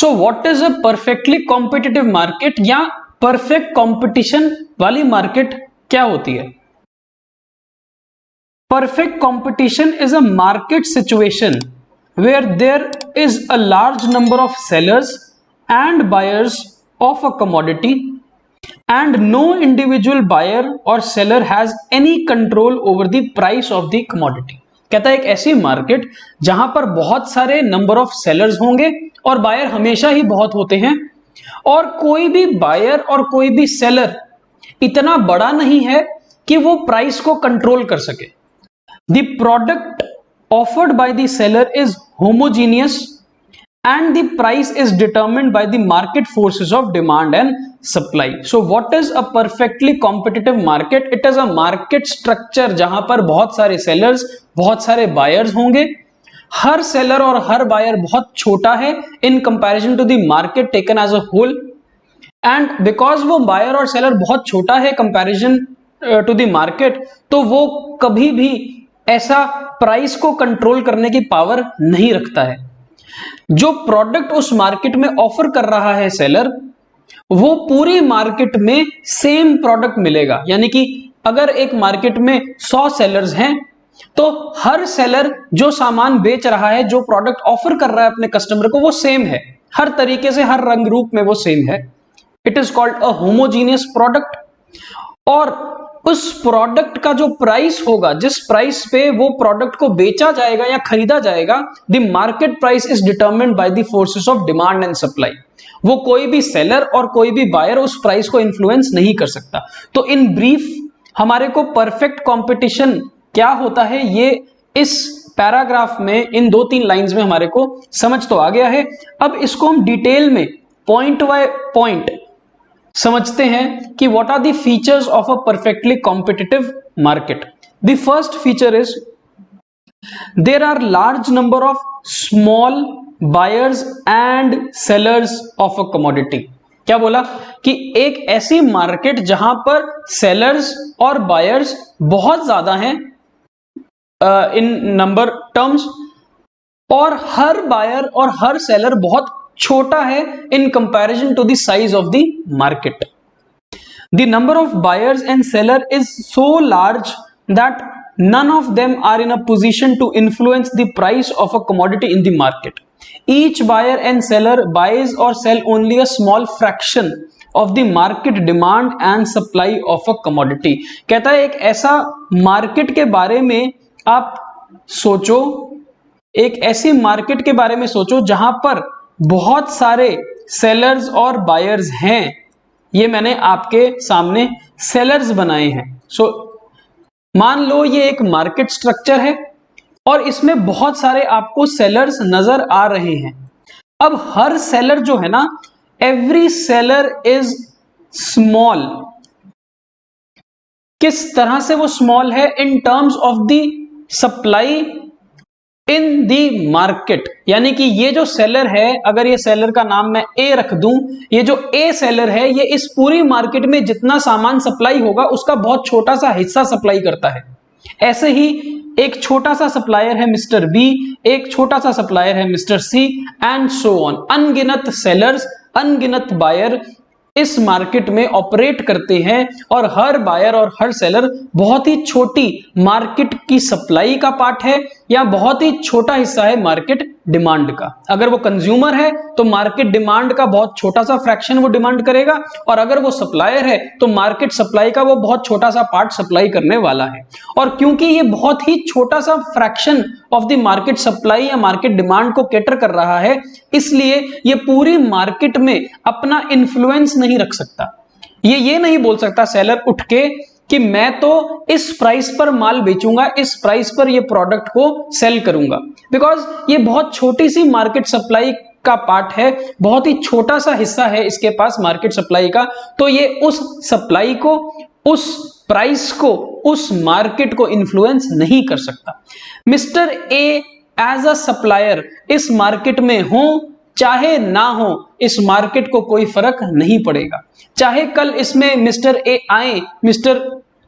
So what is a perfectly competitive market या perfect competition वाली market क्या होती है? Perfect competition is a market situation where there is a large number of sellers and buyers of a commodity and no individual buyer or seller has any control over the price of the commodity। कहता है एक ऐसी market जहां पर बहुत सारे number of sellers होंगे और बायर हमेशा ही बहुत होते हैं और कोई भी बायर और कोई भी सेलर इतना बड़ा नहीं है कि वो प्राइस को कंट्रोल कर सके। The product offered by the seller is homogeneous and the price is determined by the market forces of demand and supply। So what is a perfectly competitive market? It is a market structure जहां पर बहुत सारे sellers, बहुत सारे buyers होंगे। हर seller और हर buyer बहुत छोटा है in comparison to the market taken as a whole and because वो buyer और seller बहुत छोटा है comparison to the market, तो वो कभी भी ऐसा प्राइस को कंट्रोल करने की पावर नहीं रखता है। जो प्रोडक्ट उस मार्केट में ऑफर कर रहा है सेलर, वो पूरी मार्केट में सेम प्रोडक्ट मिलेगा। यानी कि अगर एक मार्केट में 100 सेलर्स हैं तो हर सेलर जो सामान बेच रहा है, जो प्रोडक्ट ऑफर कर रहा है अपने कस्टमर को, वो सेम है, हर तरीके से, हर रंग रूप में वो सेम है। It is called a homogeneous product. और उस प्रोडक्ट का जो प्राइस होगा, जिस प्राइस पे वो प्रोडक्ट को बेचा जाएगा या खरीदा जाएगा, the market price is determined by the forces of demand and supply. वो कोई भी सेलर और कोई भी बायर उस प्राइस को इन्फ्लुएंस नहीं कर सकता। तो इन ब्रीफ हमारे को परफेक्ट कंपटीशन क्या होता है ये इस पैराग्राफ में, इन 2-3 लाइंस में हमारे को समझ तो आ गया है। अब इसको हम डिटेल में पॉइंट बाय पॉइंट समझते हैं कि what are the features of a perfectly competitive market. The first feature is there are large number of small buyers and sellers of a commodity. क्या बोला कि एक ऐसी मार्केट जहां पर सेलर्स और बायर्स बहुत ज्यादा हैं इन नंबर टर्म्स, और हर बायर और हर सेलर बहुत छोटा है in comparison to the size of the market। The number of buyers and seller is so large that none of them are in a position to influence the price of a commodity in the market। Each buyer and seller buys or sell only a small fraction of the market demand and supply of a commodity। कहता है एक ऐसा market के बारे में आप सोचो, एक ऐसी मार्केट के बारे में सोचो जहां पर बहुत सारे सेलर्स और बायर्स हैं। ये मैंने आपके सामने सेलर्स बनाए हैं। सो मान लो ये एक मार्केट स्ट्रक्चर है और इसमें बहुत सारे आपको सेलर्स नजर आ रहे हैं। अब हर सेलर जो है ना, एवरी सेलर इज स्मॉल। किस तरह से वो स्मॉल है? In terms of the supply in the market. यानी कि ये जो सेलर है, अगर ये सेलर का नाम मैं ए रख दूं, ये जो ए सेलर है ये इस पूरी मार्केट में जितना सामान सप्लाई होगा उसका बहुत छोटा सा हिस्सा सप्लाई करता है। ऐसे ही एक छोटा सा सप्लायर है मिस्टर बी, एक छोटा सा सप्लायर है mister C and so on. अनगिनत सेलर्स, अनगिनत बायर इस मार्केट में ऑपरेट करते हैं और हर बायर और हर सेलर बहुत ही छोटी मार्केट की सप्लाई का पार्ट है या बहुत ही छोटा हिस्सा है मार्केट डिमांड का। अगर वो कंज्यूमर है तो मार्केट डिमांड का बहुत छोटा सा फ्रैक्शन वो डिमांड करेगा, और अगर वो सप्लायर है तो मार्केट सप्लाई का वो बहुत छोटा सा पार्ट सप्लाई करने वाला है। और क्योंकि ये बहुत ही छोटा सा fraction of the market supply या मार्केट डिमांड को कैटर कर रहा है, इसलिए ये पूरी मार्केट में अपना इन्फ्लुएंस नहीं रख सकता। ये नहीं बोल सकता सेलर उठ के कि मैं तो इस प्राइस पर माल बेचूंगा, इस प्राइस पर ये प्रोडक्ट को सेल करूंगा, बिकॉज ये बहुत छोटी सी मार्केट सप्लाई का पार्ट है, बहुत ही छोटा सा हिस्सा है इसके पास मार्केट सप्लाई का। तो ये उस सप्लाई को, उस प्राइस को, उस मार्केट को इन्फ्लुएंस नहीं कर सकता। Mister A as a supplier इस मार्केट में हो चाहे ना हो, इस मार्केट को कोई फर्क नहीं पड़ेगा। चाहे कल इसमें मिस्टर ए आए, मिस्टर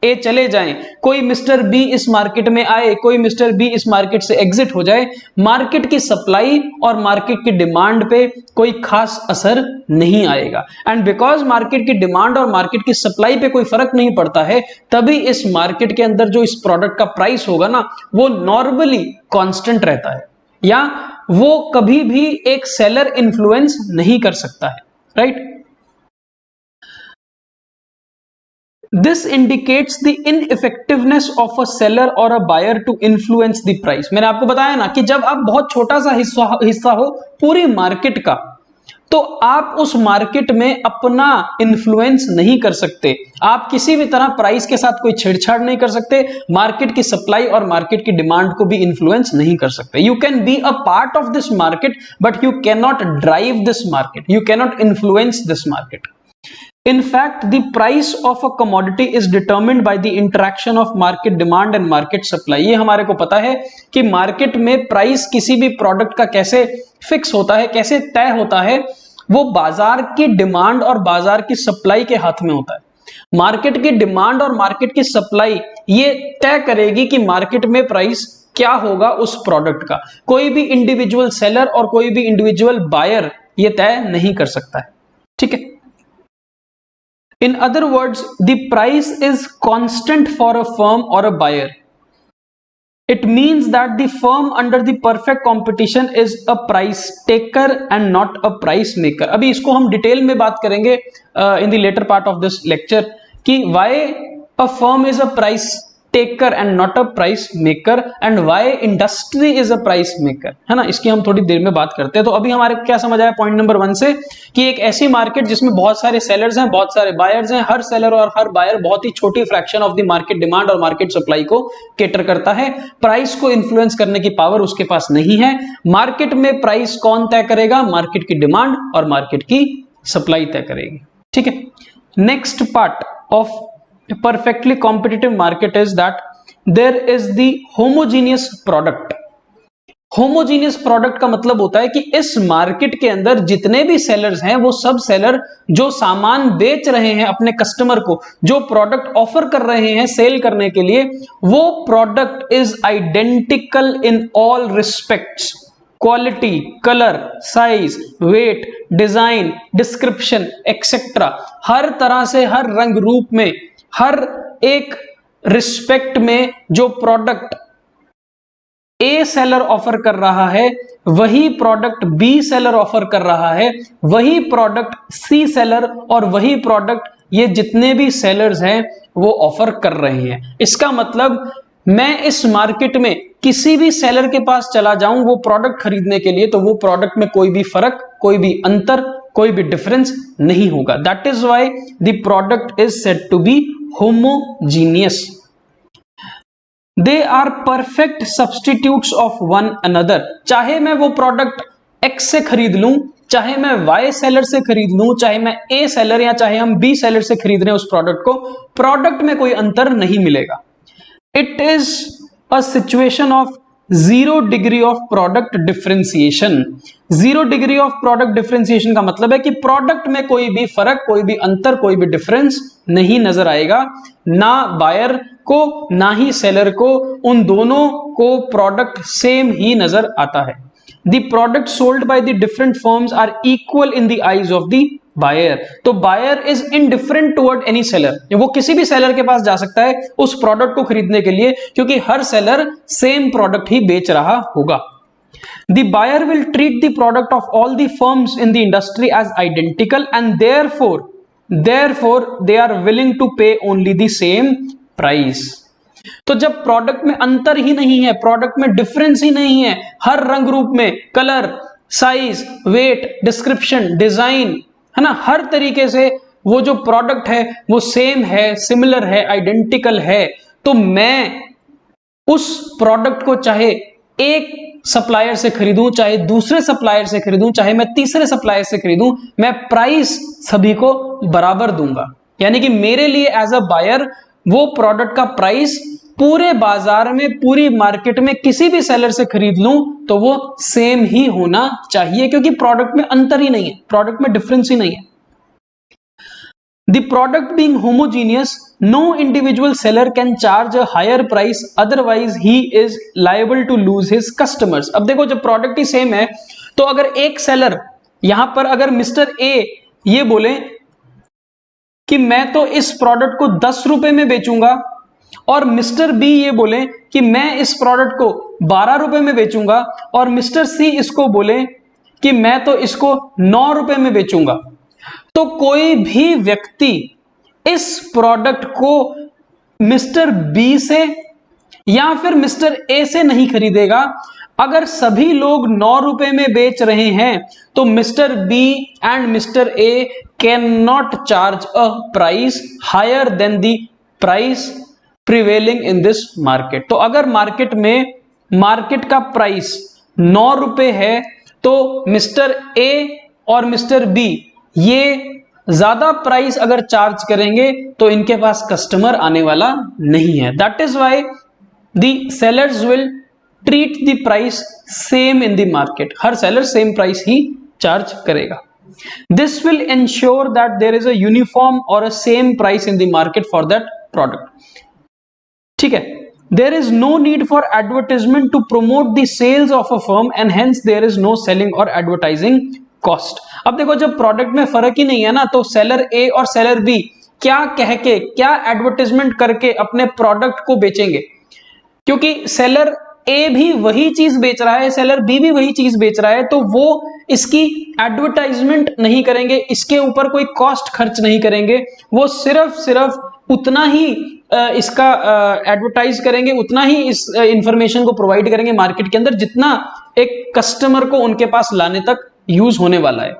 ए चले जाएं, कोई मिस्टर बी इस मार्केट में आए, कोई मिस्टर बी इस मार्केट से एग्जिट हो जाए, मार्केट की सप्लाई और मार्केट की डिमांड पे कोई खास असर नहीं आएगा। एंड बिकॉज मार्केट की डिमांड और मार्केट की सप्लाई पे कोई फर्क नहीं पड़ता है, तभी इस मार्केट के अंदर जो इस प्रोडक्ट का प्राइस होगा ना, वो नॉर्मली कांस्टेंट रहता है, या वो कभी भी एक सेलर इन्फ्लुएंस नहीं कर सकता है, right. This indicates the ineffectiveness of a seller or a buyer to influence the price। मैंने आपको बताया ना कि जब आप बहुत छोटा सा हिस्सा हो पूरी मार्केट का, तो आप उस मार्केट में अपना इन्फ्लुएंस नहीं कर सकते, आप किसी भी तरह प्राइस के साथ कोई छेड़छाड़ नहीं कर सकते, मार्केट की सप्लाई और मार्केट की डिमांड को भी इन्फ्लुएंस नहीं कर सकते। You can be a part of this market but you can not drive this market, you can not influence this market. In fact, the price of a commodity is determined by the interaction of market demand and market supply। ये हमारे को पता है कि market में price किसी भी product का कैसे फिक्स होता है, कैसे तय होता है, वो बाजार की डिमांड और बाजार की सप्लाई के हाथ में होता है। मार्केट की डिमांड और मार्केट की सप्लाई ये तय करेगी कि मार्केट में प्राइस क्या होगा उस प्रोडक्ट का। कोई भी इंडिविजुअल सेलर और कोई भी इंडिविजुअल बायर ये तय नहीं कर सकता है, ठीक है। In other words, the price is constant for a firm or a buyer. It means that the firm under the perfect competition is a price taker and not a price maker। अभी इसको हम detail में बात करेंगे in the later part of this lecture कि why a firm is a price taker and not a price maker and why industry is a price maker, है ना। इसकी हम थोड़ी देर में बात करते हैं। तो अभी हमारे क्या समझ आया पॉइंट नंबर 1 से कि एक ऐसी मार्केट जिसमें बहुत सारे सेलर्स हैं, बहुत सारे बायर्स हैं, हर सेलर और हर बायर बहुत ही छोटी fraction of the market demand और मार्केट सप्लाई को कैटर करता है। प्राइस को इन्फ्लुएंस करने की पावर उसके पास नहीं है। मार्केट में प्राइस कौन तय करेगा? मार्केट की डिमांड और मार्केट की सप्लाई तय करेगी, ठीक है। Next part of a perfectly competitive market is that there is the homogeneous product। Homogeneous product का मतलब होता है कि इस मार्केट के अंदर जितने भी सेलर्स हैं, वो सब सेलर जो सामान बेच रहे हैं अपने कस्टमर को, जो प्रोडक्ट ऑफर कर रहे हैं सेल करने के लिए, वो product is identical in all respects, quality, colour, size, weight, design, description etcetera, हर तरह से, हर रंग रूप में, हर एक रिस्पेक्ट में जो प्रोडक्ट ए सेलर ऑफर कर रहा है वही प्रोडक्ट बी सेलर ऑफर कर रहा है, वही प्रोडक्ट सी सेलर और वही प्रोडक्ट ये जितने भी सेलर्स हैं वो ऑफर कर रहे हैं। इसका मतलब मैं इस मार्केट में किसी भी सेलर के पास चला जाऊं वो प्रोडक्ट खरीदने के लिए, तो वो प्रोडक्ट में कोई भी फर्क, कोई भी अंतर, कोई भी डिफरेंस नहीं होगा। That is why the product is said to be homogeneous. They are perfect substitutes of one another. चाहे मैं वो प्रोडक्ट एक्स से खरीद लूं, चाहे मैं वाई सेलर से खरीद लूं, चाहे मैं ए सेलर या चाहे हम बी सेलर से खरीद रहे हैं उस प्रोडक्ट को, प्रोडक्ट में कोई अंतर नहीं मिलेगा। It is a situation of 0 degree of product differentiation. 0 degree of product differentiation का मतलब है कि प्रोडक्ट में कोई भी फर्क, कोई भी अंतर, कोई भी डिफरेंस नहीं नजर आएगा, ना बायर को ना ही सेलर को, उन दोनों को प्रोडक्ट सेम ही नजर आता है। The product sold by the different firms are equal in the eyes of the buyer। तो buyer is indifferent toward any seller। वो किसी भी सेलर के पास जा सकता है उस प्रोडक्ट को खरीदने के लिए, क्योंकि हर सेलर सेम प्रोडक्ट ही बेच रहा होगा। The buyer will treat the product of all the firms in the industry as identical and therefore they are willing to pay only the same price। तो जब प्रोडक्ट में अंतर ही नहीं है, प्रोडक्ट में डिफरेंस ही नहीं है, हर रंग रूप में, colour, size, weight, description, design, है ना, हर तरीके से वो जो प्रोडक्ट है वो सेम है, सिमिलर है, आइडेंटिकल है, तो मैं उस प्रोडक्ट को चाहे एक सप्लायर से खरीदूं, चाहे दूसरे सप्लायर से खरीदूं, चाहे मैं तीसरे सप्लायर से खरीदूं, मैं प्राइस सभी को बराबर दूंगा। यानी कि मेरे लिए एज अ बायर वो प्रोडक्ट का प्राइस पूरे बाजार में, पूरी मार्केट में किसी भी सेलर से खरीद लूं तो वो सेम ही होना चाहिए, क्योंकि प्रोडक्ट में अंतर ही नहीं है, प्रोडक्ट में डिफरेंस ही नहीं है। The product being homogeneous, no individual seller can charge a higher price, otherwise he is liable to lose his customers. अब देखो जब प्रोडक्ट ही सेम है तो अगर एक सेलर यहां पर अगर मिस्टर ए ये बोले कि मैं तो इस प्रोडक्ट को 10 रुपए में बेचूंगा और मिस्टर बी ये बोले कि मैं इस प्रोडक्ट को 12 रुपए में बेचूंगा और मिस्टर सी इसको बोले कि मैं तो इसको 9 रुपए में बेचूंगा, तो कोई भी व्यक्ति इस प्रोडक्ट को मिस्टर बी से या फिर मिस्टर ए से नहीं खरीदेगा। अगर सभी लोग 9 रुपए में बेच रहे हैं तो mister B and mister A can not charge a price higher than the price prevailing in this market. तो अगर मार्केट में मार्केट का प्राइस 9 रुपए है तो मिस्टर ए और मिस्टर बी ये ज्यादा प्राइस अगर चार्ज करेंगे तो इनके पास कस्टमर आने वाला नहीं है। That is why the sellers will treat the price same in the market. हर सेलर सेम प्राइस ही चार्ज करेगा। This will ensure that there is a uniform और a same price in the market for that product. ठीक है, there is no need for advertisement to promote the sales of a firm and hence there is no selling और advertising cost. अब देखो जब product में फर्क ही नहीं है ना, तो सेलर ए और सेलर बी क्या कह के क्या एडवर्टाइजमेंट करके अपने प्रोडक्ट को बेचेंगे, क्योंकि सेलर ए भी वही चीज बेच रहा है, सेलर बी भी वही चीज बेच रहा है, तो वो इसकी एडवर्टाइजमेंट नहीं करेंगे, इसके ऊपर कोई कॉस्ट खर्च नहीं करेंगे, वो सिर्फ उतना ही इसका एडवर्टाइज करेंगे, उतना ही इस इंफॉर्मेशन को प्रोवाइड करेंगे मार्केट के अंदर जितना एक कस्टमर को उनके पास लाने तक यूज होने वाला है।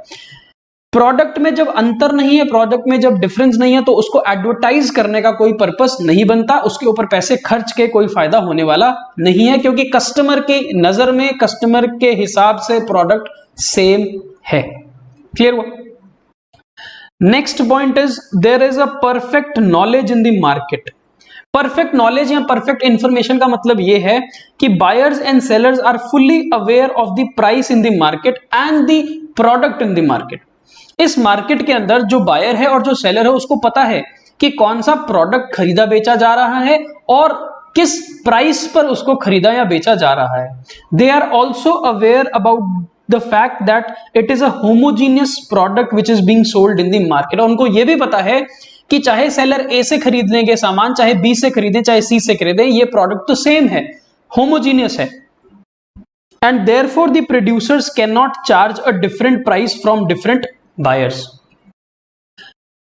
प्रोडक्ट में जब अंतर नहीं है, प्रोडक्ट में जब डिफरेंस नहीं है, तो उसको एडवर्टाइज करने का कोई पर्पस नहीं बनता, उसके ऊपर पैसे खर्च के कोई फायदा होने वाला नहीं है, क्योंकि कस्टमर की नजर में, कस्टमर के हिसाब से प्रोडक्ट सेम है। क्लियर हुआ? Next point is there is a perfect knowledge in the market. Perfect knowledge या परफेक्ट इंफॉर्मेशन का मतलब यह है कि buyers and sellers are fully aware of the price in the market and the product in the market. इस market के अंदर जो बायर है और जो सेलर है उसको पता है कि कौन सा प्रोडक्ट खरीदा बेचा जा रहा है और किस प्राइस पर उसको खरीदा या बेचा जा रहा है। They are also aware about the fact that it is a homogeneous product which is being sold in the market. और उनको यह भी पता है कि चाहे सेलर ए से खरीद लेंगे सामान, चाहे बी से खरीदें, चाहे सी से खरीदें, ये प्रोडक्ट तो सेम है, होमोजीनियस है। And therefore the producers can not charge a different price from different buyers.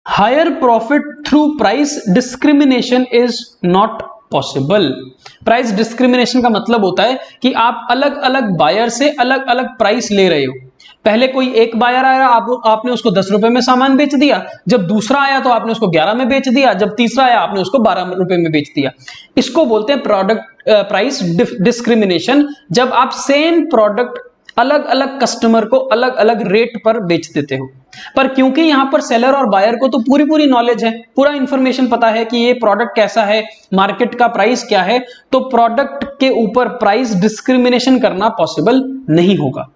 Higher profit through price discrimination is not possible. Price discrimination का मतलब होता है कि आप अलग अलग बायर से अलग अलग प्राइस ले रहे हो। पहले कोई एक बायर आया, आपने उसको 10 रुपए में सामान बेच दिया, जब दूसरा आया तो आपने उसको 11 में बेच दिया, जब तीसरा आया आपने उसको 12 रुपए में बेच दिया। इसको बोलते हैं प्रोडक्ट प्राइस डिस्क्रिमिनेशन, जब आप सेम प्रोडक्ट अलग अलग कस्टमर को अलग अलग रेट पर बेच देते हो। पर क्योंकि यहां पर सेलर और बायर को तो पूरी नॉलेज है, पूरा इंफॉर्मेशन पता है कि ये प्रोडक्ट कैसा है, मार्केट का प्राइस क्या है, तो प्रोडक्ट के ऊपर प्राइस डिस्क्रिमिनेशन करना पॉसिबल नहीं होगा।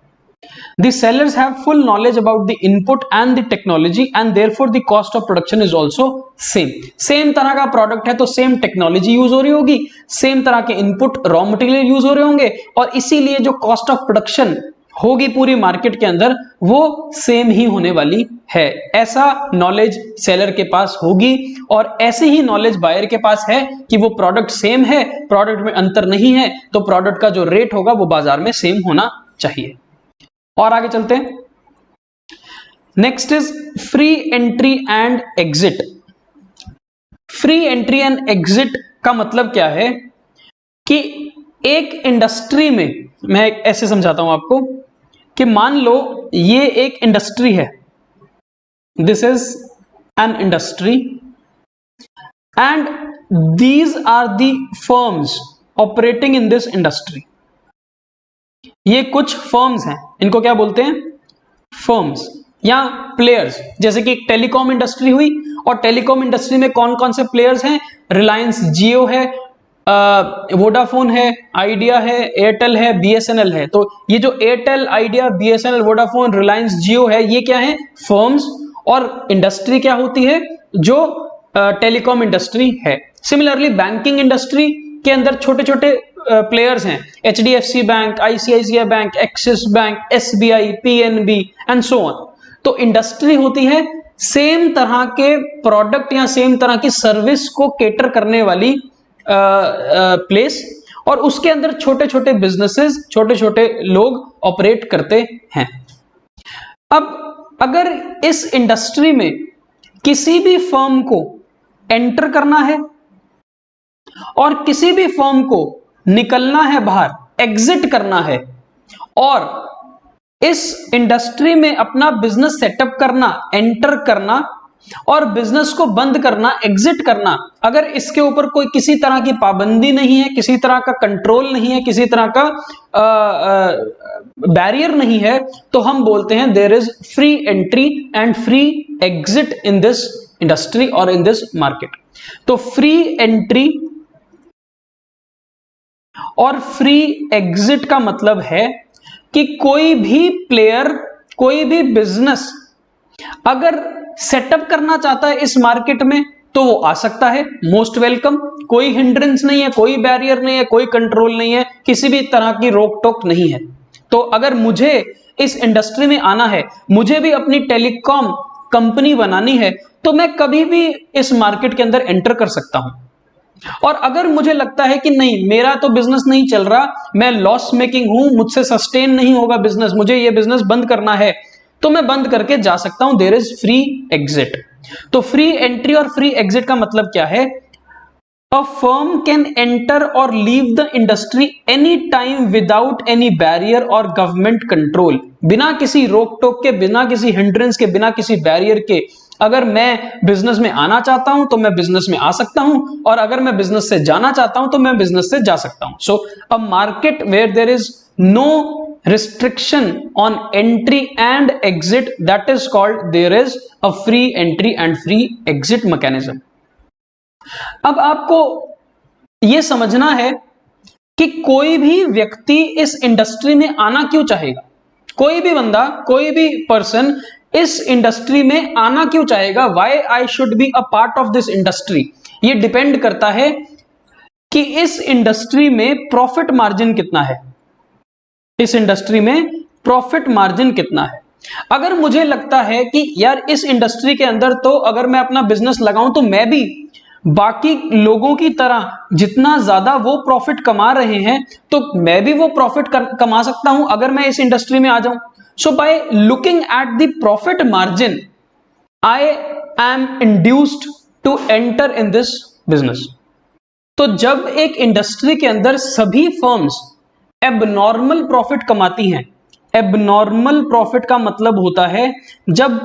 The sellers have full knowledge about the input and the technology and therefore the cost of production is also same. Same तरह का प्रोडक्ट है तो सेम टेक्नोलॉजी यूज हो रही होगी, सेम तरह के इनपुट रॉ मटेरियल यूज हो रहे होंगे और इसीलिए जो कॉस्ट ऑफ प्रोडक्शन होगी पूरी मार्केट के अंदर वो सेम ही होने वाली है। ऐसा नॉलेज सेलर के पास होगी और ऐसी ही नॉलेज बायर के पास है कि वो प्रोडक्ट सेम है, प्रोडक्ट में अंतर नहीं है, तो प्रोडक्ट का जो रेट होगा वो बाजार में सेम होना चाहिए। और आगे चलते हैं। Next is free entry and exit. Free entry and exit का मतलब क्या है कि एक इंडस्ट्री में, मैं ऐसे समझाता हूं आपको कि मान लो ये एक इंडस्ट्री है, this is an industry and these are the firms operating in this industry. ये कुछ फर्म्स हैं, इनको क्या बोलते हैं? फर्म्स या प्लेयर्स। जैसे कि एक टेलीकॉम इंडस्ट्री हुई और टेलीकॉम इंडस्ट्री में कौन कौन से प्लेयर्स हैं? रिलायंस जियो है, वोडाफोन है, आइडिया है, एयरटेल है, बीएसएनएल है। तो ये जो Airtel, Idea, BSNL, Vodafone, Reliance Jio है, ये क्या है? फर्म्स। और इंडस्ट्री क्या होती है? जो टेलीकॉम इंडस्ट्री है। सिमिलरली बैंकिंग इंडस्ट्री के अंदर छोटे छोटे प्लेयर्स हैं, HDFC bank, ICICI bank, axis bank, SBI, PNB and so on. तो इंडस्ट्री होती है सेम तरह के प्रोडक्ट या सेम तरह की सर्विस को केटर करने वाली प्लेस, और उसके अंदर छोटे छोटे बिजनेसेस, छोटे छोटे लोग ऑपरेट करते हैं। अब अगर इस इंडस्ट्री में किसी भी फर्म को एंटर करना है और किसी भी फर्म को निकलना है बाहर, एग्जिट करना है, और इस इंडस्ट्री में अपना बिजनेस सेटअप करना, एंटर करना और बिजनेस को बंद करना, एग्जिट करना, अगर इसके ऊपर कोई किसी तरह की पाबंदी नहीं है, किसी तरह का कंट्रोल नहीं है, किसी तरह का बैरियर नहीं है, तो हम बोलते हैं there is free entry and free exit in this industry और इन दिस मार्केट। तो फ्री एंट्री और फ्री एग्जिट का मतलब है कि कोई भी प्लेयर, कोई भी बिजनेस अगर सेटअप करना चाहता है इस मार्केट में तो वो आ सकता है, मोस्ट वेलकम। कोई हिंड्रेंस नहीं है, कोई बैरियर नहीं है, कोई कंट्रोल नहीं है, किसी भी तरह की रोक टोक नहीं है। तो अगर मुझे इस इंडस्ट्री में आना है, मुझे भी अपनी टेलीकॉम कंपनी बनानी है, तो मैं कभी भी इस मार्केट के अंदर एंटर कर सकता हूं। और अगर मुझे लगता है कि नहीं, मेरा तो बिजनेस नहीं चल रहा, मैं लॉस मेकिंग हूं, मुझसे सस्टेन नहीं होगा बिजनेस, मुझे ये बिजनेस बंद करना है, तो मैं बंद करके जा सकता हूं। There is free exit. तो फ्री एंट्री और फ्री एग्जिट का मतलब क्या है? अ फर्म कैन एंटर और leave the industry any time without any barrier और गवर्नमेंट कंट्रोल। बिना किसी रोक टोक के, बिना किसी हिंड्रेंस के, बिना किसी बैरियर के, अगर मैं बिजनेस में आना चाहता हूं तो मैं बिजनेस में आ सकता हूं, और अगर मैं बिजनेस से जाना चाहता हूं तो मैं बिजनेस से जा सकता हूं। So a market where there is no restriction on entry and exit, that is called there is a free entry and free exit mechanism। अब आपको यह समझना है कि कोई भी व्यक्ति इस इंडस्ट्री में आना क्यों चाहेगा, कोई भी बंदा, कोई भी पर्सन इस इंडस्ट्री में आना क्यों चाहेगा, why I should be a part of this industry. ये डिपेंड करता है कि इस इंडस्ट्री में प्रॉफिट मार्जिन कितना है, इस इंडस्ट्री में प्रॉफिट मार्जिन कितना है। अगर मुझे लगता है कि यार इस इंडस्ट्री के अंदर तो अगर मैं अपना बिजनेस लगाऊं तो मैं भी बाकी लोगों की तरह जितना ज्यादा वो प्रॉफिट कमा रहे हैं तो मैं भी वो प्रॉफिट कमा सकता हूं अगर मैं इस इंडस्ट्री में आ जाऊं। So by looking at the profit margin I am induced to enter in this business. तो जब एक इंडस्ट्री के अंदर सभी फर्म्स एबनॉर्मल प्रॉफिट कमाती हैं, एबनॉर्मल प्रॉफिट का मतलब होता है जब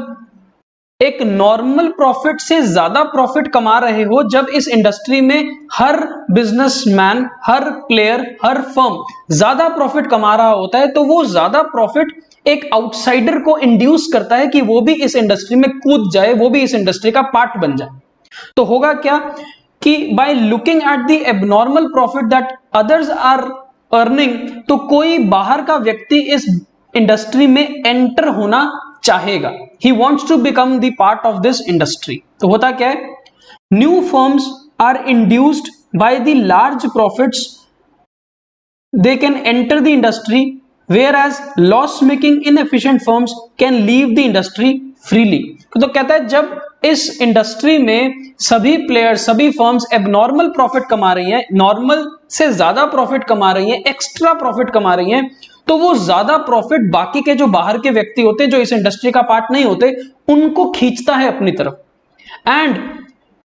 एक नॉर्मल प्रॉफिट से ज्यादा प्रॉफिट कमा रहे हो, जब इस इंडस्ट्री में हर बिजनेसमैन, हर प्लेयर, हर फर्म ज्यादा प्रॉफिट कमा रहा होता है, तो वो ज्यादा प्रॉफिट एक आउटसाइडर को इंड्यूस करता है कि वो भी इस इंडस्ट्री में कूद जाए, वो भी इस इंडस्ट्री का पार्ट बन जाए। तो होगा क्या कि by looking at the abnormal profit that others are earning, तो कोई बाहर का व्यक्ति इस इंडस्ट्री में एंटर होना चाहेगा, he wants to become the part of this industry. तो होता क्या है, new firms are induced by the large profits, they can enter the industry, whereas loss making inefficient firms can leave the industry freely. तो कहता है जब इस industry में सभी प्लेयर्स, सभी फर्म्स एबनॉर्मल प्रॉफिट कमा रही हैं, नॉर्मल से ज्यादा प्रॉफिट कमा रही हैं, एक्स्ट्रा प्रॉफिट कमा रही हैं, तो वो ज्यादा प्रॉफिट बाकी के जो बाहर के व्यक्ति होते हैं, जो इस इंडस्ट्री का पार्ट नहीं होते, उनको खींचता है अपनी तरफ। And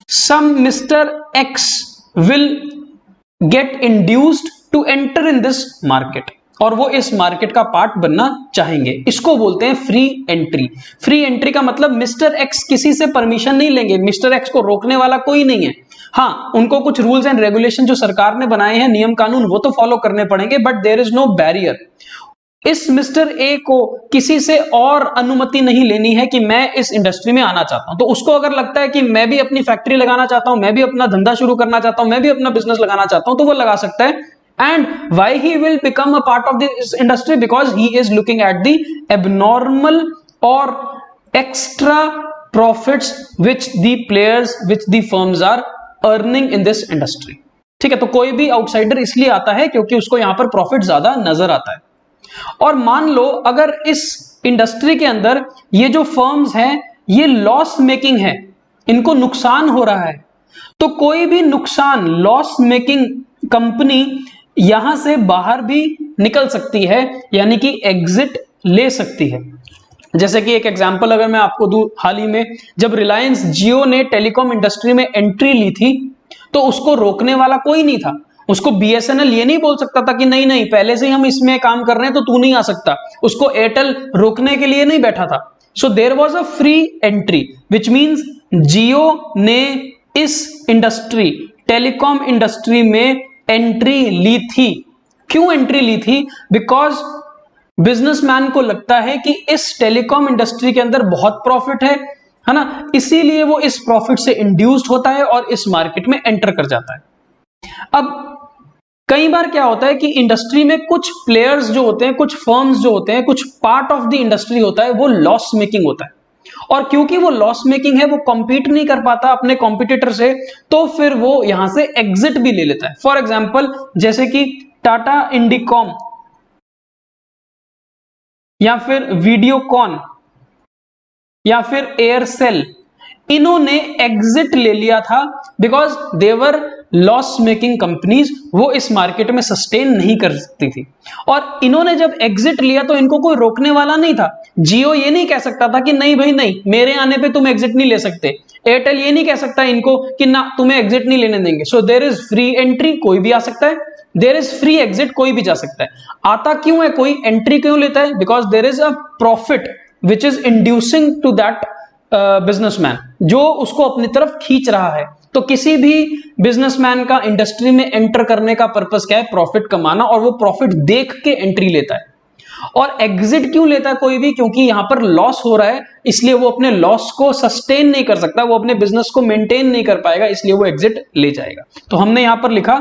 some mister X will get induced to enter in this market, और वो इस मार्केट का पार्ट बनना चाहेंगे। इसको बोलते हैं फ्री एंट्री। फ्री एंट्री का मतलब मिस्टर एक्स किसी से परमिशन नहीं लेंगे, मिस्टर एक्स को रोकने वाला कोई नहीं है। हाँ, उनको कुछ रूल्स एंड रेगुलेशन जो सरकार ने बनाए हैं, नियम कानून, वो तो फॉलो करने पड़ेंगे, but there is no barrier. इस मिस्टर ए को किसी से और अनुमति नहीं लेनी है कि मैं इस इंडस्ट्री में आना चाहता हूं। तो उसको अगर लगता है कि मैं भी अपनी फैक्ट्री लगाना चाहता हूं, मैं भी अपना धंधा शुरू करना चाहता हूं, मैं भी अपना बिजनेस लगाना चाहता हूं, तो वो लगा सकता है। And why he will become a part of this industry? Because he is looking at the abnormal or extra profits which the players which the firms are earning in this industry. ठीक है, तो कोई भी outsider इसलिए आता है क्योंकि उसको यहां पर प्रॉफिट ज्यादा नजर आता है। और मान लो अगर इस इंडस्ट्री के अंदर ये जो फर्म्स हैं ये लॉस मेकिंग है, इनको नुकसान हो रहा है, तो कोई भी नुकसान लॉस मेकिंग कंपनी यहां से बाहर भी निकल सकती है, यानी कि एग्जिट ले सकती है। जैसे कि एक एग्जांपल अगर मैं आपको दूं, हाल ही में जब रिलायंस जियो ने टेलीकॉम इंडस्ट्री में एंट्री ली थी तो उसको रोकने वाला कोई नहीं था। उसको बीएसएनएल ये नहीं बोल सकता था कि नहीं नहीं पहले से ही हम इसमें काम कर रहे हैं तो तू नहीं आ सकता। उसको एयरटेल रोकने के लिए नहीं बैठा था। So there was a free entry which means Jio ने इस इंडस्ट्री टेलीकॉम इंडस्ट्री में एंट्री ली थी। क्यों एंट्री ली थी? बिकॉज बिजनेसमैन को लगता है कि इस टेलीकॉम इंडस्ट्री के अंदर बहुत प्रॉफिट है ना, इसीलिए वो इस प्रॉफिट से इंड्यूस्ड होता है और इस मार्केट में एंटर कर जाता है। अब कई बार क्या होता है कि इंडस्ट्री में कुछ प्लेयर्स जो होते हैं, कुछ फर्म्स जो होते हैं, कुछ पार्ट ऑफ द इंडस्ट्री होता है वो लॉस मेकिंग होता है, और क्योंकि वो लॉस मेकिंग है वो कॉम्पीट नहीं कर पाता अपने कॉम्पिटिटर से, तो फिर वो यहां से एग्जिट भी ले लेता है। फॉर एग्जाम्पल जैसे कि टाटा इंडिकॉम या फिर वीडियोकॉन या फिर एयरसेल, इन्होंने एग्जिट ले लिया था because their loss making companies, वो इस मार्केट में सस्टेन नहीं कर सकती थी। और इन्होंने जब एग्जिट लिया तो इनको कोई रोकने वाला नहीं था। जियो ये नहीं कह सकता था कि नहीं भाई नहीं, मेरे आने पे तुम एग्जिट नहीं ले सकते। एयरटेल ये नहीं कह सकता इनको कि ना तुम्हें एग्जिट नहीं लेने देंगे। So there is free entry, कोई भी आ सकता है, देयर इज फ्री एग्जिट, कोई भी जा सकता है। आता क्यों है, कोई एंट्री क्यों लेता है? Because there is a profit which is inducing to that businessman, जो उसको अपनी तरफ खींच रहा है। तो किसी भी बिजनेसमैन का इंडस्ट्री में एंटर करने का पर्पस क्या है? प्रॉफिट कमाना, और वो प्रॉफिट देख के एंट्री लेता है। और एग्जिट क्यों लेता है कोई भी? क्योंकि यहां पर लॉस हो रहा है, इसलिए वो अपने लॉस को सस्टेन नहीं कर सकता, वो अपने बिजनेस को मेंटेन नहीं कर पाएगा, इसलिए वो एग्जिट ले जाएगा। तो हमने यहां पर लिखा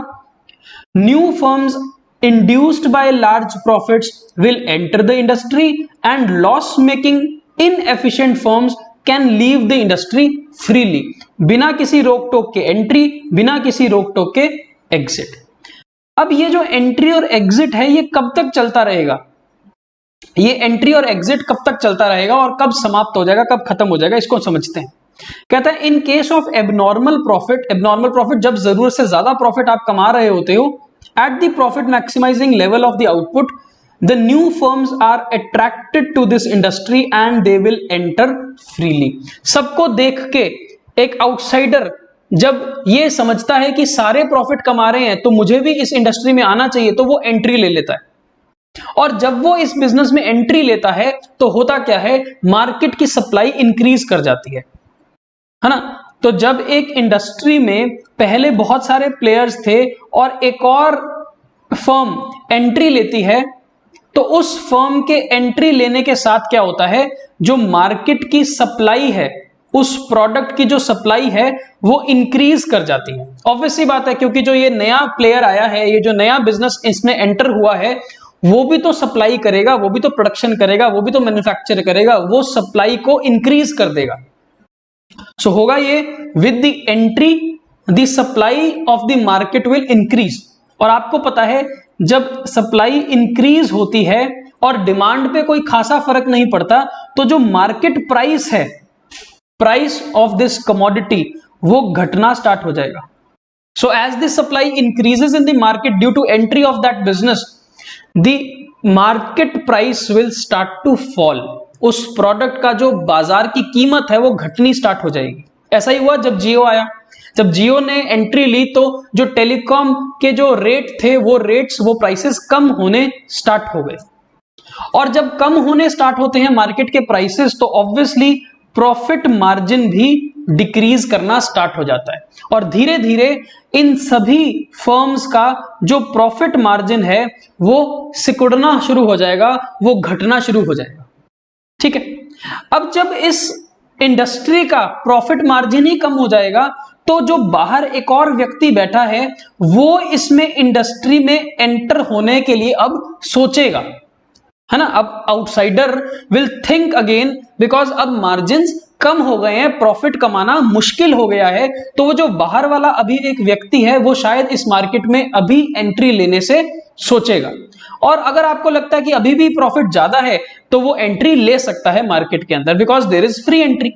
new firms induced by large profits will enter the industry and loss making inefficient firms can leave the industry freely, बिना किसी रोक टोक के एंट्री, बिना किसी रोक टोक के एग्जिट। अब ये जो एंट्री और एग्जिट है ये कब तक चलता रहेगा? ये एंट्री और एग्जिट कब तक चलता रहेगा और कब समाप्त हो जाएगा, कब खत्म हो जाएगा, इसको समझते हैं। कहता है in case of abnormal profit, जब जरूरत से ज्यादा प्रॉफिट आप कमा रहे होते हो, at the profit maximizing level of the output, the new firms are attracted to this industry and they will enter freely। सबको देख के एक आउटसाइडर जब ये समझता है कि सारे प्रॉफिट कमा रहे हैं तो मुझे भी इस इंडस्ट्री में आना चाहिए, तो वो एंट्री ले लेता है। और जब वो इस बिजनेस में एंट्री लेता है तो होता क्या है, मार्केट की सप्लाई इंक्रीज कर जाती है ना। तो जब एक इंडस्ट्री में पहले बहुत सारे प्लेयर्स थे और एक और फर्म एंट्री लेती है, तो उस फर्म के एंट्री लेने के साथ क्या होता है, जो मार्केट की सप्लाई है, उस प्रोडक्ट की जो सप्लाई है वो इंक्रीज कर जाती है। ऑब्वियसली बात है, क्योंकि जो ये नया प्लेयर आया है, ये जो नया बिजनेस इसमें एंटर हुआ है, वो भी तो सप्लाई करेगा, वो भी तो प्रोडक्शन करेगा, वो भी तो मैन्युफैक्चर करेगा, वो सप्लाई को इंक्रीज कर देगा। सो होगा ये with the entry the supply of the market will increase. और आपको पता है जब सप्लाई इंक्रीज होती है और डिमांड पे कोई खासा फर्क नहीं पड़ता, तो जो मार्केट प्राइस है, प्राइस ऑफ दिस कमोडिटी, वो घटना स्टार्ट हो जाएगा। So as the supply increases in the market due to entry of that business, the market price will start to fall. उस प्रोडक्ट का जो बाजार की कीमत है वो घटनी स्टार्ट हो जाएगी। ऐसा ही हुआ जब जियो आया। जब जियो ने एंट्री ली तो जो टेलीकॉम के जो रेट थे वो प्राइसेस कम होने स्टार्ट हो गए। और जब कम होने स्टार्ट होते हैं मार्केट के प्राइसेस, तो ऑब्वियसली प्रॉफिट मार्जिन भी डिक्रीज करना स्टार्ट हो जाता है। और धीरे धीरे इन सभी फर्म्स का जो प्रॉफिट मार्जिन है वो सिकुड़ना शुरू हो जाएगा, वो घटना शुरू हो जाएगा। ठीक है, अब जब इस इंडस्ट्री का प्रॉफिट मार्जिन ही कम हो जाएगा, तो जो बाहर एक और व्यक्ति बैठा है वो इसमें इंडस्ट्री में एंटर होने के लिए अब सोचेगा, है ना। अब outsider will think again, because अब मार्जिन्स कम हो गए हैं, प्रॉफिट कमाना मुश्किल हो गया है, तो वो जो बाहर वाला अभी एक व्यक्ति है वो शायद इस मार्केट में अभी एंट्री लेने से सोचेगा। और अगर आपको लगता है कि अभी भी प्रॉफिट ज्यादा है तो वो एंट्री ले सकता है मार्केट के अंदर, because there is free entry.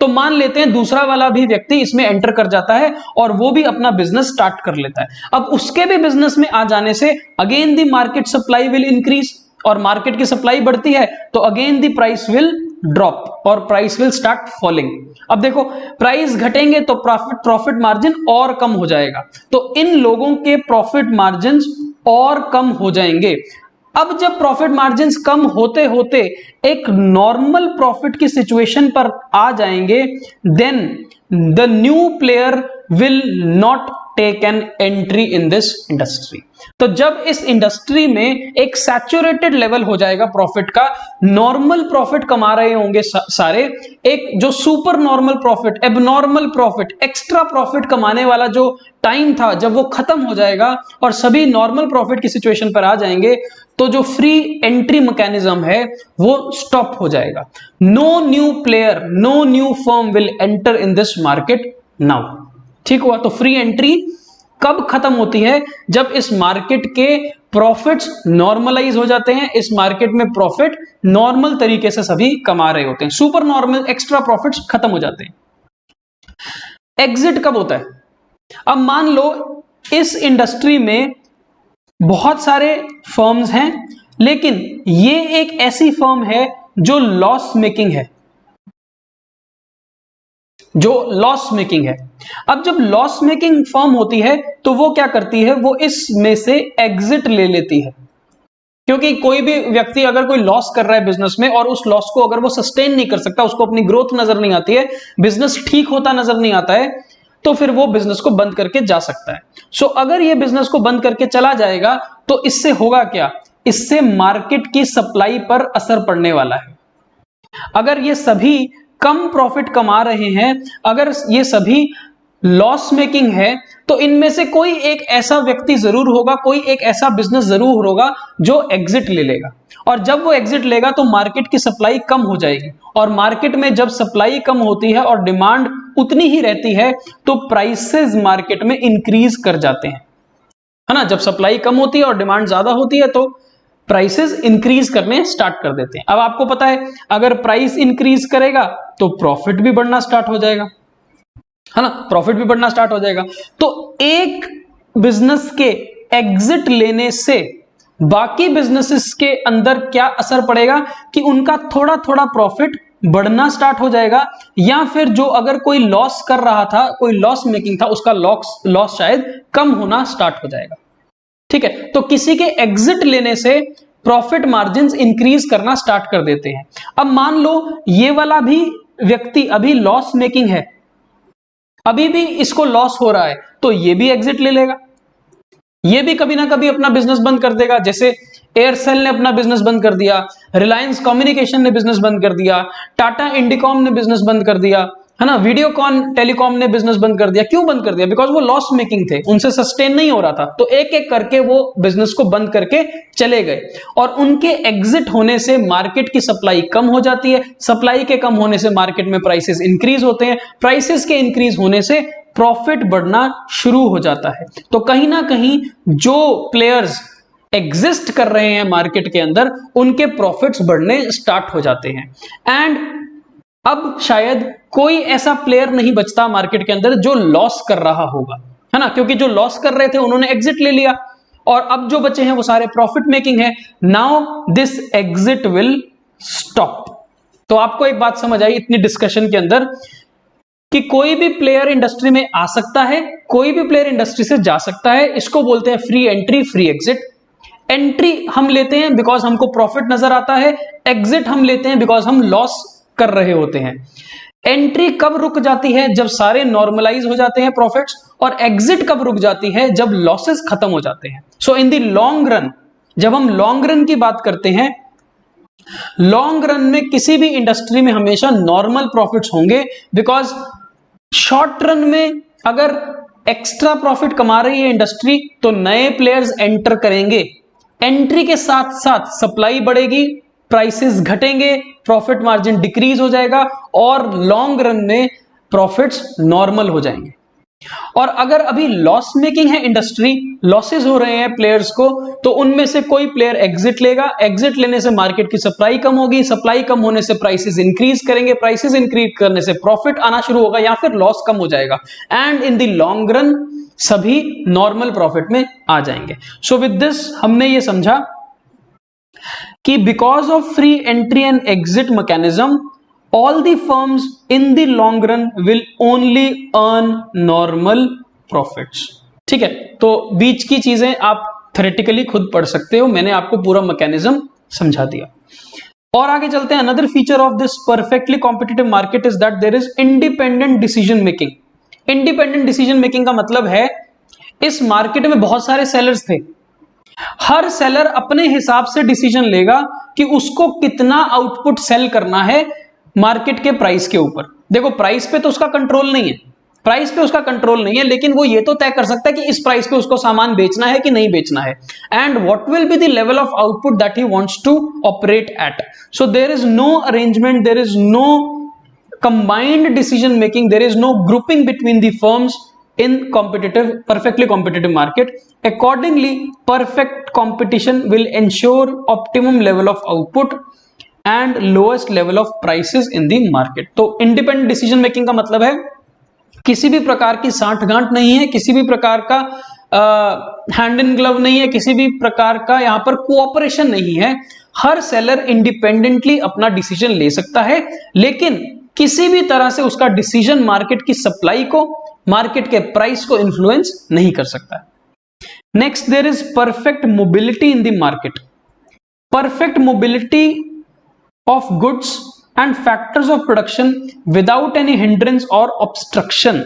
तो मान लेते हैं दूसरा वाला भी व्यक्ति इसमें एंटर कर जाता है और वो भी अपना बिजनेस स्टार्ट कर लेता है। अब उसके भी बिजनेस में आ जाने से again the market supply will increase, और मार्केट की सप्लाई बढ़ती है तो again the price will drop और प्राइस विल स्टार्ट फॉलिंग। अब देखो प्राइस घटेंगे तो प्रॉफिट मार्जिन और कम हो जाएगा, तो इन लोगों के प्रॉफिट मार्जिन और कम हो जाएंगे। अब जब प्रॉफिट मार्जिन कम होते होते एक नॉर्मल प्रॉफिट की सिचुएशन पर आ जाएंगे, then the new player will not take an entry in this industry. तो जब इस इंडस्ट्री में एक सैचुरेटेड लेवल हो जाएगा प्रॉफिट का, नॉर्मल प्रॉफिट कमा रहे होंगे सारे, एक जो super normal profit, abnormal profit, extra profit कमाने वाला जो टाइम था जब वो खत्म हो जाएगा और सभी नॉर्मल प्रॉफिट की सिचुएशन पर आ जाएंगे, तो जो फ्री एंट्री मैकेनिज्म है वो स्टॉप हो जाएगा। No new player, no new firm will enter in this market now. ठीक हुआ? तो फ्री एंट्री कब खत्म होती है? जब इस मार्केट के प्रॉफिट्स नॉर्मलाइज हो जाते हैं, इस मार्केट में प्रॉफिट नॉर्मल तरीके से सभी कमा रहे होते हैं, सुपर नॉर्मल एक्स्ट्रा प्रॉफिट्स खत्म हो जाते हैं। एग्जिट कब होता है? अब मान लो इस इंडस्ट्री में बहुत सारे फर्म्स हैं, लेकिन ये एक ऐसी फर्म है जो लॉस मेकिंग है, जो लॉस मेकिंग है। अब जब लॉस मेकिंग फर्म होती है तो वो क्या करती है, वो इसमें से एग्जिट ले लेती है, क्योंकि कोई भी व्यक्ति अगर कोई लॉस कर रहा है बिजनेस में और उस लॉस को अगर वो सस्टेन नहीं कर सकता, उसको अपनी ग्रोथ नजर नहीं आती है, बिजनेस ठीक होता नजर नहीं आता है, तो फिर वो बिजनेस को बंद करके जा सकता है। सो अगर ये बिजनेस को बंद करके चला जाएगा तो इससे होगा क्या? इससे मार्केट की सप्लाई पर असर पड़ने वाला है। अगर ये सभी कम प्रॉफिट कमा रहे हैं, अगर ये सभी लॉस मेकिंग है, तो इनमें से कोई एक ऐसा व्यक्ति जरूर होगा, कोई एक ऐसा बिजनेस जरूर होगा जो एग्जिट ले लेगा, और जब वो एग्जिट लेगा तो मार्केट की सप्लाई कम हो जाएगी, और मार्केट में जब सप्लाई कम होती है और डिमांड उतनी ही रहती है तो प्राइसेस मार्केट में इंक्रीज कर जाते हैं, है ना। जब सप्लाई कम होती है और डिमांड ज्यादा होती है तो प्राइसेस इंक्रीज करने स्टार्ट कर देते हैं। अब आपको पता है अगर प्राइस इंक्रीज करेगा तो प्रॉफिट भी बढ़ना स्टार्ट हो जाएगा, है ना, प्रॉफिट भी बढ़ना स्टार्ट हो जाएगा। तो एक बिजनेस के एग्जिट लेने से बाकी बिजनेसेस के अंदर क्या असर पड़ेगा कि उनका थोड़ा थोड़ा प्रॉफिट बढ़ना स्टार्ट हो जाएगा, या फिर जो अगर कोई लॉस कर रहा था, कोई लॉस मेकिंग था, उसका लॉस शायद कम होना स्टार्ट हो जाएगा। ठीक है, तो किसी के एग्जिट लेने से प्रॉफिट मार्जिन्स इंक्रीज करना स्टार्ट कर देते हैं। अब मान लो ये वाला भी व्यक्ति अभी लॉस मेकिंग है, अभी भी इसको लॉस हो रहा है, तो ये भी एग्जिट ले लेगा, ये भी कभी ना कभी अपना बिजनेस बंद कर देगा। जैसे एयरसेल ने अपना बिजनेस बंद कर दिया, रिलायंस कम्युनिकेशन ने बिजनेस बंद कर दिया, टाटा इंडिकॉम ने बिजनेस बंद कर दिया, है ना, वीडियोकॉन टेलीकॉम ने बिजनेस बंद कर दिया। क्यों बंद कर दिया? बिकॉज वो लॉस मेकिंग थे, उनसे सस्टेन नहीं हो रहा था, तो एक एक करके वो बिजनेस को बंद करके चले गए, और उनके एग्जिट होने से मार्केट की सप्लाई कम हो जाती है, सप्लाई के कम होने से मार्केट में प्राइसेस इंक्रीज होते हैं, प्राइसेस के इंक्रीज होने से प्रॉफिट बढ़ना शुरू हो जाता है। तो कहीं ना कहीं जो प्लेयर्स एग्जिस्ट कर रहे हैं मार्केट के अंदर, उनके प्रॉफिट्स बढ़ने स्टार्ट हो जाते हैं। एंड अब शायद कोई ऐसा प्लेयर नहीं बचता मार्केट के अंदर जो लॉस कर रहा होगा, है ना, क्योंकि जो लॉस कर रहे थे उन्होंने एग्जिट ले लिया, और अब जो बचे हैं वो सारे प्रॉफिट मेकिंग है। Now this exit will stop. तो आपको एक बात समझ आई इतनी डिस्कशन के अंदर कि कोई भी प्लेयर इंडस्ट्री में आ सकता है, कोई भी प्लेयर इंडस्ट्री से जा सकता है। इसको बोलते हैं free entry, free exit. Entry हम लेते हैं बिकॉज हमको प्रॉफिट नजर आता है, एग्जिट हम लेते हैं बिकॉज हम लॉस कर रहे होते हैं। एंट्री कब रुक जाती है? जब सारे नॉर्मलाइज हो जाते हैं प्रॉफिट्स, और एग्जिट कब रुक जाती है? जब लॉसेस खत्म हो जाते हैं। सो इन द लॉन्ग रन, जब हम लॉन्ग रन की बात करते हैं, लॉन्ग रन में किसी भी इंडस्ट्री में हमेशा नॉर्मल प्रॉफिट्स होंगे, बिकॉज शॉर्ट रन में अगर एक्स्ट्रा प्रॉफिट कमा रही है इंडस्ट्री तो नए प्लेयर्स एंटर करेंगे, एंट्री के साथ साथ सप्लाई बढ़ेगी, प्राइसेस घटेंगे, प्रॉफिट मार्जिन डिक्रीज हो जाएगा और लॉन्ग रन में प्रॉफिट्स नॉर्मल हो जाएंगे। और अगर अभी लॉस मेकिंग है इंडस्ट्री, लॉसेस हो रहे हैं प्लेयर्स को, तो उनमें से कोई प्लेयर एग्जिट लेगा, एग्जिट लेने से मार्केट की सप्लाई कम होगी, सप्लाई कम होने से प्राइसेस इंक्रीज करेंगे, प्राइसेस इंक्रीज करने से प्रॉफिट आना शुरू होगा या फिर लॉस कम हो जाएगा, and in the long run सभी नॉर्मल प्रॉफिट में आ जाएंगे। सो विद दिस हमने ये समझा कि because of free entry and exit mechanism all the firms in the long run will only earn normal profits। ठीक है, तो बीच की चीजें आप थ्योरेटिकली खुद पढ़ सकते हो, मैंने आपको पूरा मैकेनिज्म समझा दिया। और आगे चलते हैं। Another feature of this perfectly competitive market is that there is independent decision making. Independent decision making का मतलब है इस मार्केट में बहुत सारे सेलर्स थे, हर सेलर अपने हिसाब से डिसीजन लेगा कि उसको कितना आउटपुट सेल करना है मार्केट के प्राइस के ऊपर। देखो प्राइस पे तो उसका कंट्रोल नहीं है, प्राइस पे उसका कंट्रोल नहीं है, लेकिन वो ये तो तय कर सकता है कि इस प्राइस पे उसको सामान बेचना है कि नहीं बेचना है, and what will be the level of output that he wants to operate at. So there is no arrangement, there is no combined decision making, there is no grouping between the firms in perfectly competitive market. Accordingly, perfect competition will ensure optimum level of output and lowest level of prices in the market। तो independent decision making का मतलब है किसी भी प्रकार की सांठगांठ नहीं है, किसी भी प्रकार का हैंड इन ग्लव नहीं है, किसी भी प्रकार का यहां पर कोऑपरेशन नहीं है। हर सेलर इंडिपेंडेंटली अपना डिसीजन ले सकता है, लेकिन किसी भी तरह से उसका डिसीजन मार्केट की सप्लाई को, मार्केट के प्राइस को इन्फ्लुएंस नहीं कर सकता। Next, there is perfect mobility in the market. Perfect mobility of goods and factors of production without any hindrance और ऑब्स्ट्रक्शन।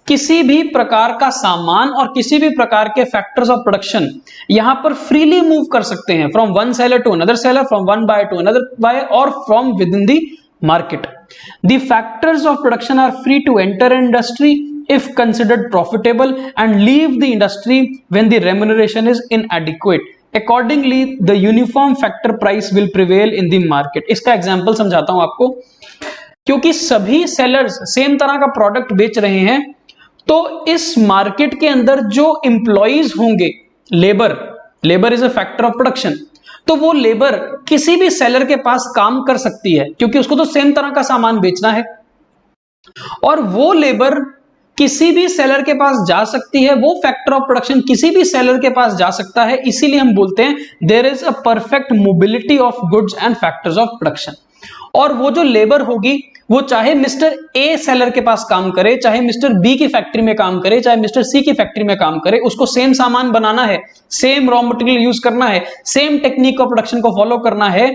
किसी भी प्रकार का सामान और किसी भी प्रकार के फैक्टर्स ऑफ प्रोडक्शन यहां पर फ्रीली मूव कर सकते हैं, from one seller to another seller, from one buyer to another buyer, और from within the market. The factors of production are free to enter an industry if considered profitable and leave the industry when the remuneration is inadequate. Accordingly, the uniform factor price will prevail in the market. इसका example समझाता हूं आपको। क्योंकि सभी sellers same तरह का product बेच रहे हैं, तो इस मार्केट के अंदर जो एम्प्लॉइज होंगे, labour is a factor of production, तो वो लेबर किसी भी सेलर के पास काम कर सकती है क्योंकि उसको तो सेम तरह का सामान बेचना है, और वो लेबर किसी भी सेलर के पास जा सकती है, वो फैक्टर ऑफ प्रोडक्शन किसी भी सेलर के पास जा सकता है। इसीलिए हम बोलते हैं there is a perfect mobility of goods and factors of production. और वो जो लेबर होगी वो चाहे मिस्टर ए सेलर के पास काम करे, चाहे मिस्टर बी की फैक्ट्री में काम करे, चाहे मिस्टर सी की फैक्ट्री में काम करे, उसको सेम सामान बनाना है, सेम रॉ मटेरियल यूज करना है, सेम टेक्निक ऑफ प्रोडक्शन को फॉलो करना है,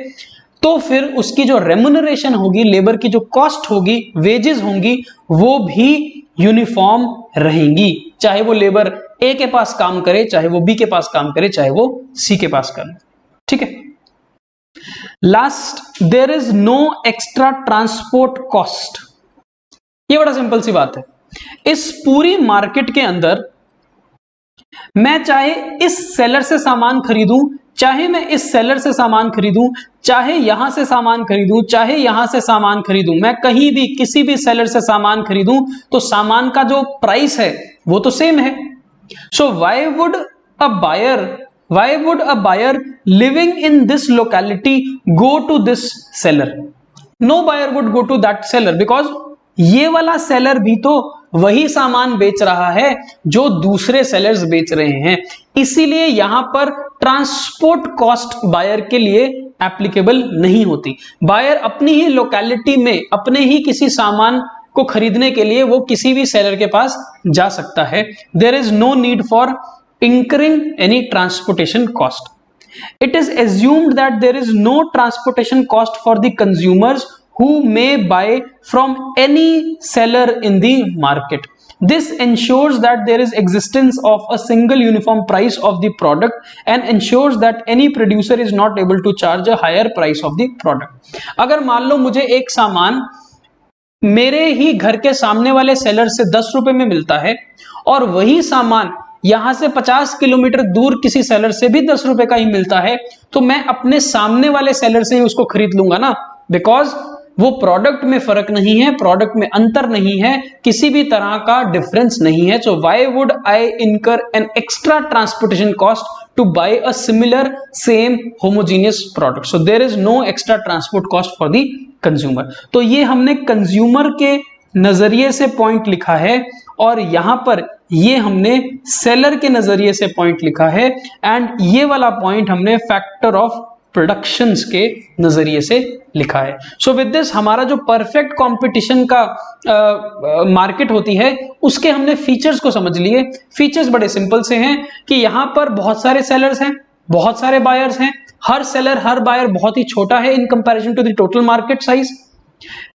तो फिर उसकी जो रेम्युनरेशन होगी, लेबर की जो कॉस्ट होगी, वेजेस होंगी, वो भी यूनिफॉर्म रहेंगी, चाहे वो लेबर ए के पास काम करे, चाहे वो बी के पास काम करे, चाहे वो सी के पास करे। ठीक है। Last, there is no extra transport cost. ये बड़ा सिंपल सी बात है। इस पूरी मार्केट के अंदर मैं चाहे इस सेलर से सामान खरीदूं, चाहे मैं इस सेलर से सामान खरीदूं, चाहे यहां से सामान खरीदूं, चाहे यहां से सामान खरीदूं, मैं कहीं भी किसी भी सेलर से सामान खरीदूं, तो सामान का जो प्राइस है वो तो सेम है। So why would a buyer living in this locality go to this seller? No buyer would go to that seller because ये वाला सेलर भी तो वही सामान बेच रहा है जो दूसरे सेलर्स बेच रहे हैं। इसीलिए यहां पर ट्रांसपोर्ट कॉस्ट बायर के लिए एप्लीकेबल नहीं होती। बायर अपनी ही लोकेलिटी में अपने ही किसी सामान को खरीदने के लिए वो किसी भी सेलर के पास जा सकता है। There is no need for incurring any transportation cost. It is assumed that there is no transportation cost for the consumers who may buy from any seller in the market. This ensures that there is existence of a single uniform price of the product and ensures that any producer is not able to charge a higher price of the product. अगर मान लो मुझे एक सामान मेरे ही घर के सामने वाले सेलर से 10 रुपए में मिलता है और वही सामान यहां से 50 किलोमीटर दूर किसी सेलर से भी 10 रुपए का ही मिलता है, तो मैं अपने सामने वाले सेलर से ही उसको खरीद लूंगा ना, बिकॉज वो प्रोडक्ट में फर्क नहीं है, प्रोडक्ट में अंतर नहीं है, किसी भी तरह का डिफरेंस नहीं है। सो व्हाई वुड आई इनकर an extra transportation cost to buy a similar same homogeneous product, so there is no extra transport cost for the consumer। तो ये हमने कंज्यूमर के नजरिए से पॉइंट लिखा है और यहां पर ये हमने सेलर के नजरिए से पॉइंट लिखा है, एंड ये वाला पॉइंट हमने फैक्टर ऑफ प्रोडक्शंस के नजरिए से लिखा है। सो विद दिस हमारा जो परफेक्ट कंपटीशन का मार्केट होती है उसके हमने फीचर्स को समझ लिए। फीचर्स बड़े सिंपल से हैं कि यहां पर बहुत सारे सेलर्स हैं, बहुत सारे बायर्स हैं, हर सेलर हर बायर बहुत ही छोटा है in comparison to the total market size.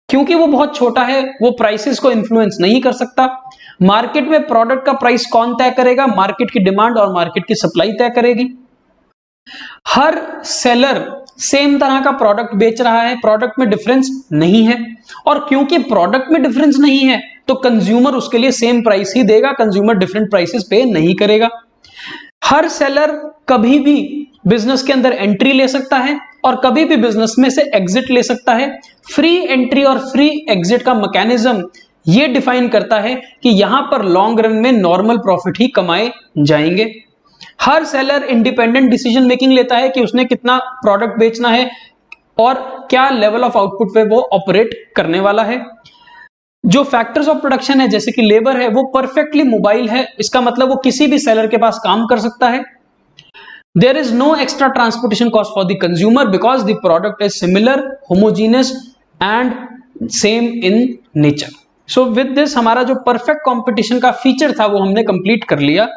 क्योंकि वो बहुत छोटा है वो प्राइसेस को इन्फ्लुएंस नहीं कर सकता। मार्केट में प्रोडक्ट का प्राइस कौन तय करेगा? मार्केट की डिमांड और मार्केट की सप्लाई तय करेगी। हर सेलर सेम तरह का प्रोडक्ट बेच रहा है, प्रोडक्ट में डिफरेंस नहीं है, और क्योंकि प्रोडक्ट में डिफरेंस नहीं है तो कंज्यूमर उसके लिए सेम प्राइस ही देगा, कंज्यूमर डिफरेंट प्राइसेस पे नहीं करेगा। हर सेलर कभी भी बिजनेस के अंदर एंट्री ले सकता है और कभी भी बिजनेस में से एग्जिट ले सकता है। फ्री एंट्री और फ्री एग्जिट का मैकेनिज्म ये डिफाइन करता है कि यहां पर लॉन्ग रन में नॉर्मल प्रॉफिट ही कमाए जाएंगे। हर सेलर इंडिपेंडेंट डिसीजन मेकिंग लेता है कि उसने कितना प्रोडक्ट बेचना है और क्या लेवल ऑफ आउटपुट पे वो ऑपरेट करने वाला है। जो फैक्टर्स ऑफ प्रोडक्शन है जैसे कि लेबर है वो परफेक्टली मोबाइल है, इसका मतलब वो किसी भी सेलर के पास काम कर सकता है। There is no extra transportation cost for the consumer because the product is similar, homogeneous and same in nature. So with this हमारा जो परफेक्ट कंपटीशन का फीचर था वो हमने कंप्लीट कर लिया।